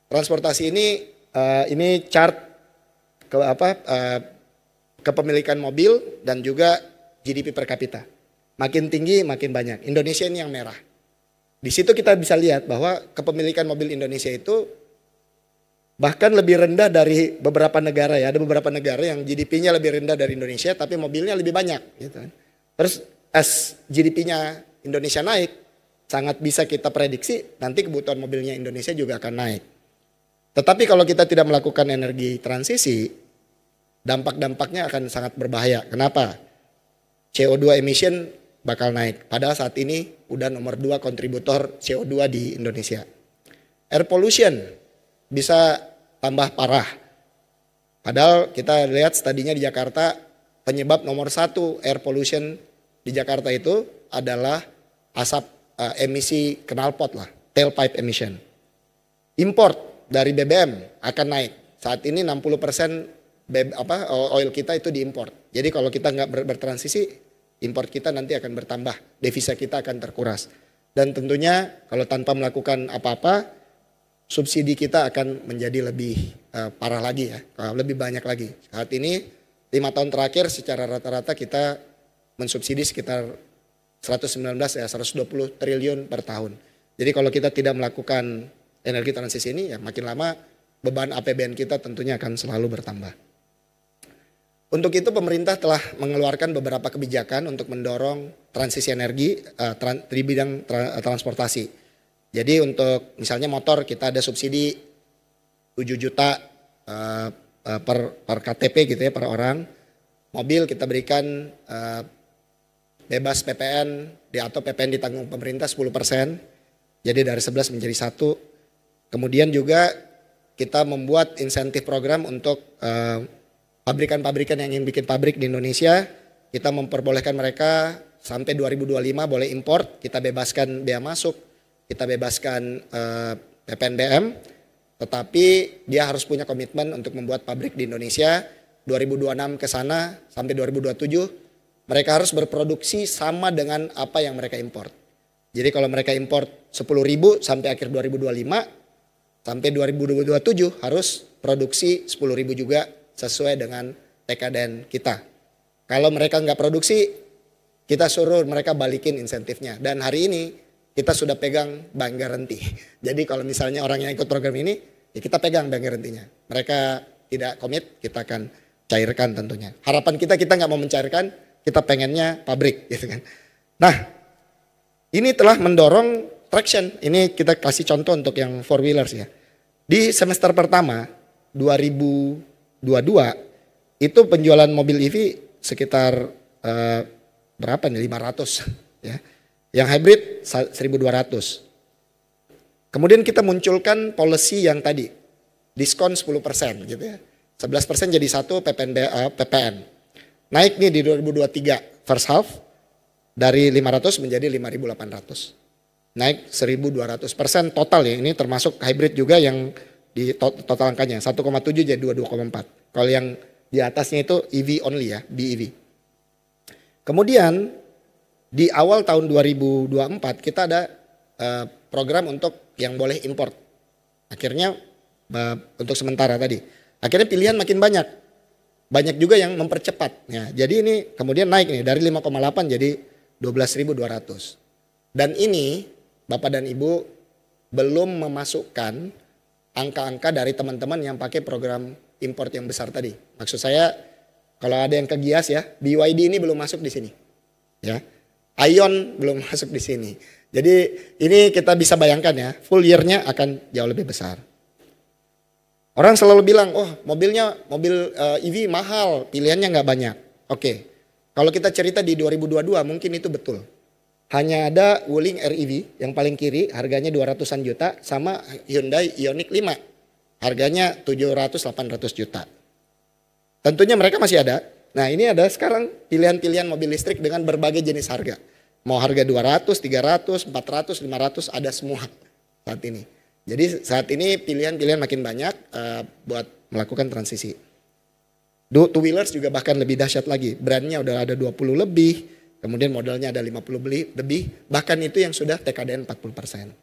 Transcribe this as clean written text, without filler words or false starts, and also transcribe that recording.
Transportasi ini chart kepemilikan mobil dan juga GDP per kapita. Makin tinggi makin banyak. Indonesia ini yang merah. Di situ kita bisa lihat bahwa kepemilikan mobil Indonesia itu bahkan lebih rendah dari beberapa negara ya. Ada beberapa negara yang GDP-nya lebih rendah dari Indonesia tapi mobilnya lebih banyak gitu. Terus as GDP-nya Indonesia naik, sangat bisa kita prediksi nanti kebutuhan mobilnya Indonesia juga akan naik. Tetapi kalau kita tidak melakukan energi transisi, dampak-dampaknya akan sangat berbahaya. Kenapa? CO2 emission bakal naik. Padahal saat ini udah nomor 2 kontributor CO2 di Indonesia. Air pollution bisa tambah parah. Padahal kita lihat studinya di Jakarta, penyebab nomor 1 air pollution di Jakarta itu adalah asap emisi knalpot lah, tailpipe emission. Import dari BBM akan naik. Saat ini 60% oil kita itu diimport. Jadi kalau kita nggak bertransisi, import kita nanti akan bertambah, devisa kita akan terkuras. Dan tentunya kalau tanpa melakukan apa-apa, subsidi kita akan menjadi lebih parah lagi ya, lebih banyak lagi. Saat ini 5 tahun terakhir secara rata-rata kita mensubsidi sekitar 119 ya 120 triliun per tahun. Jadi kalau kita tidak melakukan energi transisi ini ya makin lama beban APBN kita tentunya akan selalu bertambah. Untuk itu pemerintah telah mengeluarkan beberapa kebijakan untuk mendorong transisi energi di bidang transportasi. Jadi untuk misalnya motor kita ada subsidi 7 juta per KTP gitu ya per orang. Mobil kita berikan bebas PPN atau PPN ditanggung pemerintah 10%. Jadi dari 11 menjadi 1. Kemudian juga kita membuat insentif program untuk pabrikan-pabrikan yang ingin bikin pabrik di Indonesia. Kita memperbolehkan mereka sampai 2025 boleh import, kita bebaskan bea masuk, kita bebaskan PPNBM. Tetapi dia harus punya komitmen untuk membuat pabrik di Indonesia 2026 ke sana sampai 2027. Mereka harus berproduksi sama dengan apa yang mereka import. Jadi kalau mereka import 10.000 sampai akhir 2025, sampai 2027 harus produksi 10.000 juga sesuai dengan TKDN kita. Kalau mereka nggak produksi, kita suruh mereka balikin insentifnya. Dan hari ini kita sudah pegang bank guarantee. Jadi kalau misalnya orang yang ikut program ini, ya kita pegang bank guarantee-nya. Mereka tidak komit, kita akan cairkan tentunya. Harapan kita nggak mau mencairkan, kita pengennya pabrik gitu kan. Nah, ini telah mendorong traction. Ini kita kasih contoh untuk yang four wheelers ya. Di semester pertama 2022 itu penjualan mobil EV sekitar berapa nih 500 ya. Yang hybrid 1.200. Kemudian kita munculkan policy yang tadi diskon 10% gitu ya. 11% jadi 1 PPN. Naik nih di 2023 first half dari 500 menjadi 5.800. Naik 1.200% total ya. Ini termasuk hybrid juga yang di total angkanya 1,7 jadi 22,4. Kalau yang di atasnya itu EV only ya, BEV. Kemudian di awal tahun 2024 kita ada program untuk yang boleh import. Akhirnya untuk sementara tadi. Akhirnya pilihan makin banyak. Banyak juga yang mempercepat. Ya, jadi ini kemudian naik nih dari 5,8 jadi 12.200. Dan ini Bapak dan Ibu belum memasukkan angka-angka dari teman-teman yang pakai program import yang besar tadi. Maksud saya kalau ada yang ke Gias ya, BYD ini belum masuk di sini. Ya. Ion belum masuk di sini. Jadi ini kita bisa bayangkan ya, full year-nya akan jauh lebih besar. Orang selalu bilang, oh mobil EV mahal, pilihannya nggak banyak. Oke, kalau kita cerita di 2022 mungkin itu betul. Hanya ada Wuling REV yang paling kiri harganya 200-an juta sama Hyundai Ioniq 5. Harganya 700-800 juta. Tentunya mereka masih ada. Nah ini ada sekarang pilihan-pilihan mobil listrik dengan berbagai jenis harga. Mau harga 200, 300, 400, 500 ada semua saat ini. Jadi saat ini pilihan-pilihan makin banyak buat melakukan transisi. Two wheelers juga bahkan lebih dahsyat lagi. Brandnya udah ada 20 lebih, kemudian modelnya ada 50 lebih. Bahkan itu yang sudah TKDN 40%.